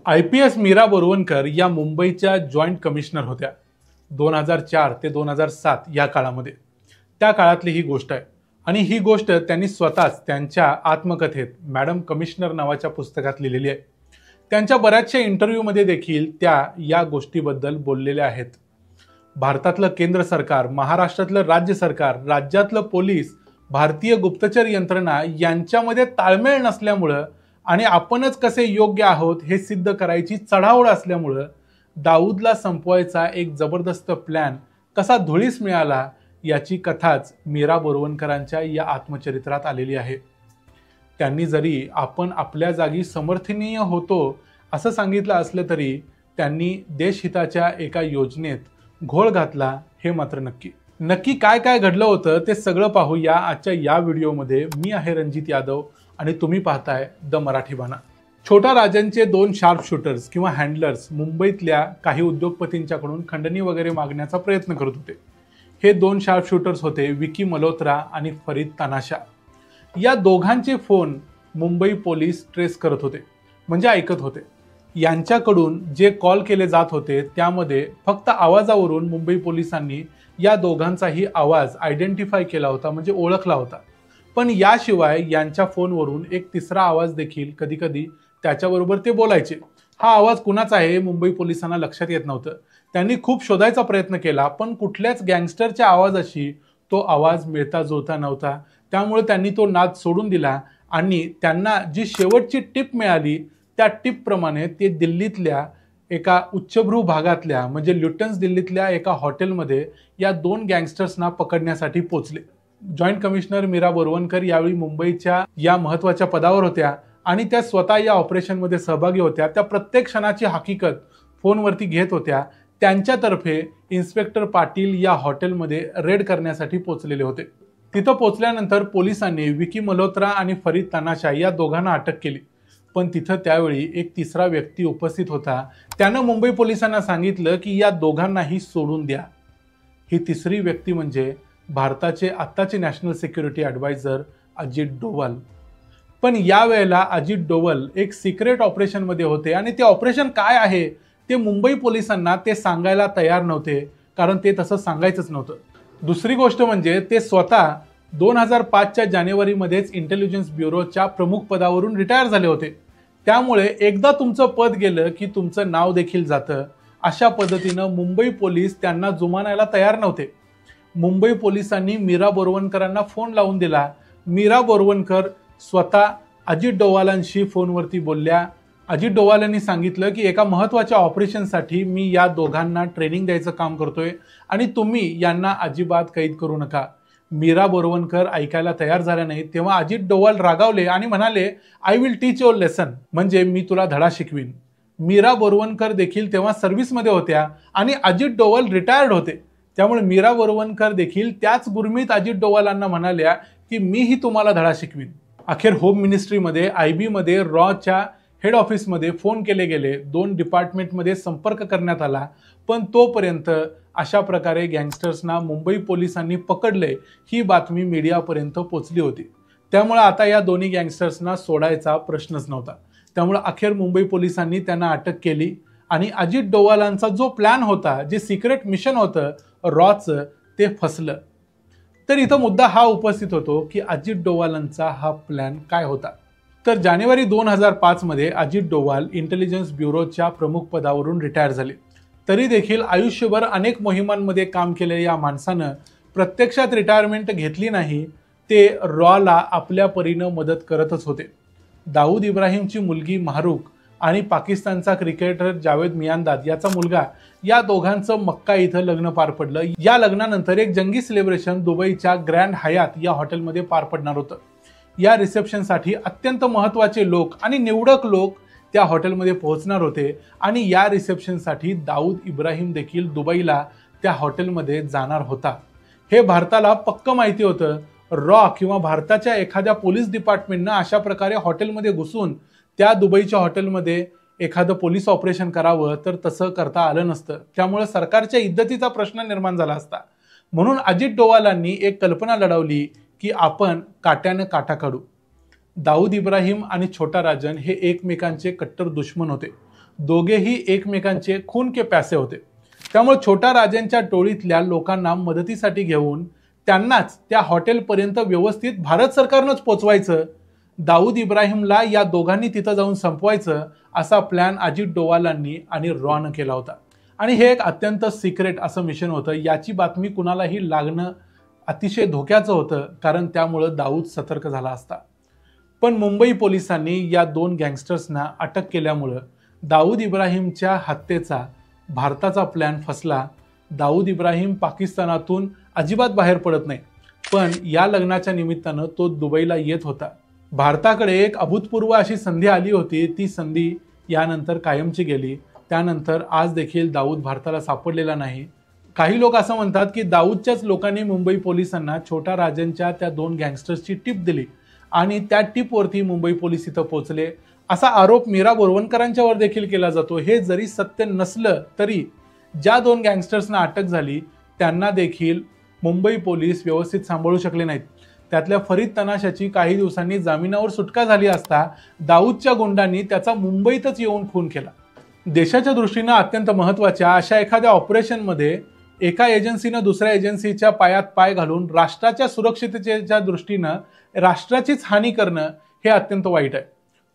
IPS Mira Borwankar या मुंबईच्या joint commissioner होत्या 2004 ते 2007 या काळामध्ये। त्या काळातली ही गोष्ट आहे आणि ही गोष्ट त्यांनी स्वतःच त्यांच्या आत्मकथेत मॅडम कमिशनर नावाच्या पुस्तकात लिहिलेली आहे। त्यांच्या बऱ्याचशा इंटरव्ह्यूमध्ये देखील त्या या गोष्टीबद्दल बोललेल्या आहेत। भारतातलं केंद्र सरकार, महाराष्ट्रातलं राज्य सरकार, राज्यातलं पोलीस, भारतीय गुप्तचर यंत्रणा यांच्यामध्ये ताळमेळ नसल्यामुळे आणि आपणच कसे योग्य आहोत हे सिद्ध करायची चढाओढ असल्यामुळे दाऊदला संपवायचा एक जबरदस्त प्लॅन कसा धुळीस मिळाला याची कथाच मीरा बोरवणकरांच्या या आत्मचरित्रात आलेली आहे। त्यांनी जरी आपण आपल्या जागी समर्थनीय होतो असं सांगितलं असलं तरी त्यांनी देशहिताच्या एका योजनेत घोळ घातला हे मात्र नक्की काय काय घडलं होतं ते सगळं पाहूया आजच्या या व्हिडिओमध्ये। मी आहे रणजित यादव आणि तुम्ही पाहताय द मराठी बाणा। छोटा राजांचे दोन शार्प शूटर्स किंवा हँडलर्स मुंबईतल्या काही उद्योगपतींच्याकडून खंडणी वगैरे मागण्याचा प्रयत्न करत होते। हे दोन शार्प शूटर्स होते विकी मल्होत्रा आणि फरीद तानाशा। या दोघांचे फोन मुंबई पोलीस ट्रेस करत होते, म्हणजे ऐकत होते। यांच्याकडून जे कॉल केले जात होते त्यामध्ये फक्त आवाजावरून मुंबई पोलिसांनी या दोघांचाही आवाज आयडेंटिफाय केला होता, म्हणजे ओळखला होता। पण याशिवाय यांच्या फोनवरून एक तिसरा आवाज देखील कधी-कधी त्याच्याबरोबर ते बोलायचे। हा आवाज कुणाचा आहे मुंबई पोलिसांना लक्षात येत नव्हतं। त्यांनी खूप शोधायचा प्रयत्न केला पण कुठल्याच गँगस्टरच्या आवाजाशी तो आवाज मिळता जुळता नव्हता। त्यामुळे त्यांनी तो नाद सोडून दिला आणि त्यांना जी शेवटची टिप मिळाली त्या टिप प्रमाणे ते दिल्लीतल्या एका उच्चभ्रू भागातल्या म्हणजे ल्युटन्स दिल्लीतल्या एका हॉटेलमध्ये या दोन गँगस्टर्सना पकडण्यासाठी पोहोचले। जॉईंट कमिशनर मीरा बोरवणकर यावेळी मुंबईच्या या महत्त्वाच्या पदावर होत्या आणि त्या स्वतः या ऑपरेशनमध्ये सहभागी होत्या। त्या प्रत्येक क्षणाची हकीकत फोनवरती घेत होत्या। त्यांच्यातर्फे इन्स्पेक्टर पाटील या हॉटेलमध्ये रेड करण्यासाठी पोहोचलेले होते। तिथं पोहोचल्यानंतर पोलिसांनी विकी मल्होत्रा आणि फरीद तानाशा या दोघांना अटक केली। पण तिथं त्यावेळी एक तिसरा व्यक्ती उपस्थित होता। त्यानं मुंबई पोलिसांना सांगितलं की या दोघांनाही सोडून द्या। ही तिसरी व्यक्ती म्हणजे भारताचे आत्ताचे national security adviser Ajit Doval. पण यावेळेला अजित डोवाल एक सिक्रेट ऑपरेशनमध्ये होते आणि ते ऑपरेशन काय आहे ते मुंबई पोलिसांना ते सांगायला तयार नव्हते, कारण ते तसं सांगायचंच नव्हतं। दुसरी गोष्ट म्हणजे ते स्वतः 2005च्या जानेवारीमध्येच इंटेलिजन्स ब्युरोच्या प्रमुख पदावरून रिटायर झाले होते। त्यामुळे एकदा तुमचं पद गेलं की तुमचं नाव देखील जातं। अशा पद्धतीनं मुंबई पोलीस त्यांना जुमानायला तयार नव्हते। मुंबई पोलिसांनी मीरा बोरवणकरांना फोन लावून दिला। मीरा बोरवणकर स्वतः अजित डोवालांशी फोनवरती बोलल्या। अजित डोवालांनी सांगितलं की एका महत्त्वाच्या ऑपरेशनसाठी मी या दोघांना ट्रेनिंग द्यायचं काम करतोय आणि तुम्ही यांना अजिबात कैद करू नका। मीरा बोरवणकर ऐकायला तयार झाल्या नाही तेव्हा अजित डोवाल रागावले आणि म्हणाले I will teach your lesson, म्हणजे मी तुला धडा शिकवीन। मीरा बोरवणकर देखील तेव्हा सर्व्हिसमध्ये होत्या आणि अजित डोवाल रिटायर्ड होते। त्यामुळे मीरा बोरवणकर देखील त्याच गुरमीत अजित डोवालांना म्हणाल्या की मीही तुम्हाला धडा शिकवीन। अखेर होम मिनिस्ट्रीमध्ये IB मध्ये रॉच्या हेड ऑफिसमध्ये फोन केले गेले, दोन डिपार्टमेंटमध्ये संपर्क करण्यात आला, पण तोपर्यंत अशा प्रकारे गँगस्टर्सना मुंबई पोलिसांनी पकडले ही बातमी मीडियापर्यंत पोहोचली होती। त्यामुळे आता या दोन्ही गँगस्टर्सना सोडायचा प्रश्नच नव्हता। त्यामुळे अखेर मुंबई पोलिसांनी त्यांना अटक केली आणि अजित डोवालांचा जो प्लॅन होता, जे सिक्रेट मिशन होतं रॉचं, ते फसलं। तर इथं मुद्दा हा उपस्थित होतो की अजित डोवालांचा हा प्लॅन काय होता। तर जानेवारी 2005 मध्ये अजित डोवाल इंटेलिजन्स ब्युरोच्या प्रमुख पदावरून रिटायर झाले। तरी देखील आयुष्यभर अनेक मोहिमांमध्ये काम केलेल्या या माणसानं प्रत्यक्षात रिटायरमेंट घेतली नाही। ते रॉला आपल्या परीनं मदत करतच होते। दाऊद इब्राहिमची मुलगी माहरूक आणि पाकिस्तानचा क्रिकेटर जावेद मियांदाद याचा मुलगा, या दोघांचं मक्का इथं लग्न पार पडलं। या लग्नानंतर एक जंगी सेलिब्रेशन दुबईच्या ग्रँड हयात या हॉटेलमध्ये पार पडणार होतं। या रिसेप्शनसाठी अत्यंत महत्त्वाचे लोक आणि निवडक लोक त्या हॉटेलमध्ये पोहोचणार होते आणि या रिसेप्शनसाठी दाऊद इब्राहिम देखील दुबईला त्या हॉटेलमध्ये जाणार होता। हे भारताला पक्क माहिती होतं। रॉ किंवा भारताच्या एखाद्या पोलीस डिपार्टमेंटनं अशा प्रकारे हॉटेलमध्ये घुसून त्या दुबईच्या हॉटेलमध्ये एखादं पोलीस ऑपरेशन करावं तर तसं करता आलं नसतं। त्यामुळे सरकारच्या इज्जतीचा प्रश्न निर्माण झाला असता। म्हणून अजित डोवालांनी एक कल्पना लढवली की आपण काट्यानं काटा काढू। दाऊद इब्राहिम आणि छोटा राजन हे एकमेकांचे कट्टर दुश्मन होते. दोघेही एकमेकांचे खून के प्यासे होते. त्यामुळे छोटा राजनच्या टोळीतल्या लोकांना मदतीसाठी घेऊन त्यांनाच त्या हॉटेलपर्यंत व्यवस्थित भारत सरकारनंच पोचवायचं, दाऊद इब्राहिमला या दोघांनी तिथं जाऊन संपवायचं, असा प्लॅन अजित डोवालांनी आणि रॉनं केला होता. आणि हे एक अत्यंत सिक्रेट असं मिशन होतं. याची बातमी कुणालाही लागणं अतिशय धोक्याचं होतं, कारण त्यामुळं दाऊद सतर्क झाला असता. पण मुंबई पोलिसांनी या दोन गँगस्टर्सना अटक केल्यामुळं दाऊद इब्राहिमच्या हत्येचा भारताचा प्लॅन फसला. दाऊद इब्राहिम पाकिस्तानातून अजिबात बाहेर पडत नाही, पण या लग्नाच्या निमित्तानं तो दुबईला येत होता. भारताकडे एक अभूतपूर्व अशी संधी आली होती. ती संधी यानंतर कायमची गेली. त्यानंतर आज देखील दाऊद भारताला सापडलेला नाही. काही लोक असं म्हणतात की दाऊदच्याच लोकांनी मुंबई पोलिसांना छोटा राजनच्या त्या दोन गँगस्टर्सची टिप दिली आणि त्या टिपवरती मुंबई पोलीस इथं पोहोचले, असा आरोप मीरा बोरवणकरांच्यावर देखील केला जातो. हे जरी सत्य नसलं तरी ज्या दोन गँगस्टर्सना अटक झाली त्यांना देखील मुंबई पोलीस व्यवस्थित सांभाळू शकले नाहीत. त्यातल्या फरीद तनाशाची काही दिवसांनी जामिनावर सुटका झाली असता दाऊदच्या गुंडांनी त्याचा मुंबईतच येऊन खून केला. देशाच्या दृष्टीनं अत्यंत महत्त्वाच्या अशा एखाद्या ऑपरेशनमध्ये एका एजन्सीनं दुसऱ्या एजन्सीच्या पायात पाय घालून राष्ट्राच्या सुरक्षिततेच्या दृष्टीनं राष्ट्राचीच हानी करणं हे अत्यंत वाईट आहे.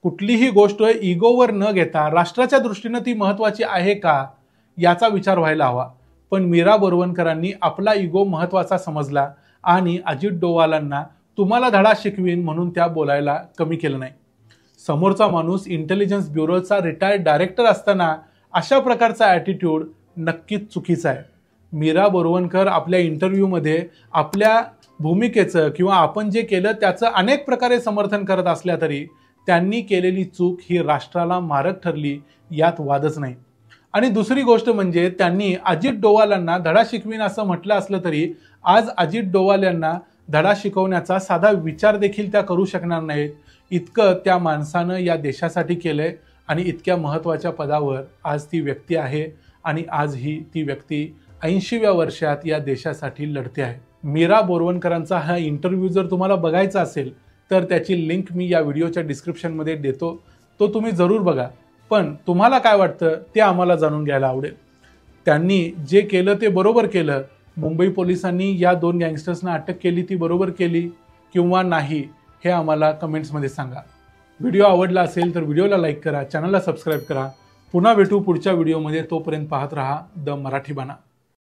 कुठलीही गोष्ट इगोवर न घेता राष्ट्राच्या दृष्टीनं ती महत्त्वाची आहे का याचा विचार व्हायला हवा. पण मीरा बोरवणकरांनी आपला इगो महत्त्वाचा समजला आणि अजित डोवालांना तुम्हाला धडा शिकवीन म्हणून त्या बोलायला कमी केलं नाही. समोरचा माणूस इंटेलिजन्स ब्युरोचा रिटायर्ड डायरेक्टर असताना अशा प्रकारचा ॲटिट्यूड नक्कीच चुकीचा आहे. मीरा बोरवणकर आपल्या इंटरव्ह्यूमध्ये आपल्या भूमिकेचं किंवा आपण जे केलं त्याचं अनेक प्रकारे समर्थन करत असल्या तरी त्यांनी केलेली चूक ही राष्ट्राला मारक ठरली, यात वादच नाही. आणि दुसरी गोष्ट म्हणजे त्यांनी अजित डोवालांना धडा शिकवीन असं म्हटलं असलं तरी आज अजित डोवाल यांना धडा शिकवण्याचा साधा विचार देखील त्या करू शकणार नाहीत. इतकं त्या माणसानं या देशासाठी केलंय आणि इतक्या महत्त्वाच्या पदावर आज ती व्यक्ती आहे आणि आजही ती व्यक्ती 80व्या वर्षात या देशासाठी लढते आहे. मीरा बोरवणकरांचा हा इंटरव्ह्यू जर तुम्हाला बघायचा असेल तर त्याची लिंक मी या व्हिडिओच्या डिस्क्रिप्शनमध्ये देतो, तो तुम्ही जरूर बघा. पण तुम्हाला काय वाटतं ते आम्हाला जाणून घ्यायला आवडेल. त्यांनी जे केलं ते बरोबर केलं. मुंबई पोलिसांनी या दोन गँगस्टर्सना अटक केली ती बरोबर केली किंवा नाही हे आम्हाला कमेंट्समध्ये सांगा. व्हिडिओ आवडला असेल तर व्हिडिओला लाईक करा, चॅनलला सबस्क्राईब करा. पुन्हा भेटू पुढच्या व्हिडिओमध्ये. तोपर्यंत पाहत रहा द मराठी बाणा.